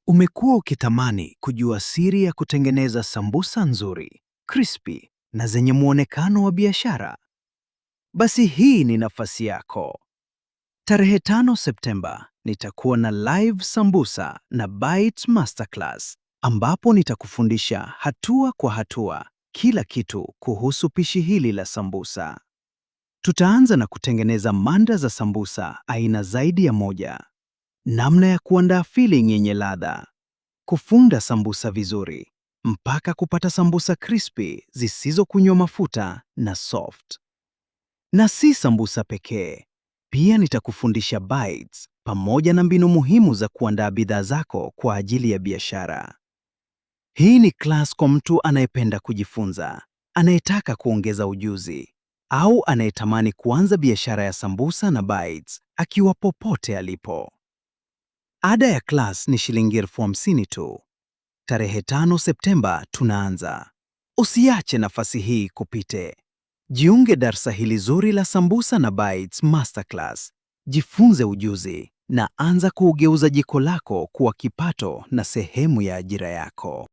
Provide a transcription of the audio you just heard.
Umekuwa ukitamani kujua siri ya kutengeneza sambusa nzuri, crispy na zenye muonekano wa biashara? Basi hii ni nafasi yako. Tarehe 5 Septemba nitakuwa na live sambusa na Bites Masterclass ambapo nitakufundisha hatua kwa hatua kila kitu kuhusu pishi hili la sambusa. Tutaanza na kutengeneza manda za sambusa aina zaidi ya moja. Namna ya kuandaa filling yenye ladha, kufunda sambusa vizuri mpaka kupata sambusa crispy zisizokunywa mafuta na soft. Na si sambusa pekee, pia nitakufundisha bites pamoja na mbinu muhimu za kuandaa bidhaa zako kwa ajili ya biashara. Hii ni class kwa mtu anayependa kujifunza, anayetaka kuongeza ujuzi, au anayetamani kuanza biashara ya sambusa na bites akiwa popote alipo. Ada ya class ni shilingi 50,000 tu. Tarehe 5 Septemba tunaanza. Usiache nafasi hii kupite. Jiunge darsa hili zuri la sambusa na Bites Masterclass. Jifunze ujuzi na anza kuugeuza jiko lako kuwa kipato na sehemu ya ajira yako.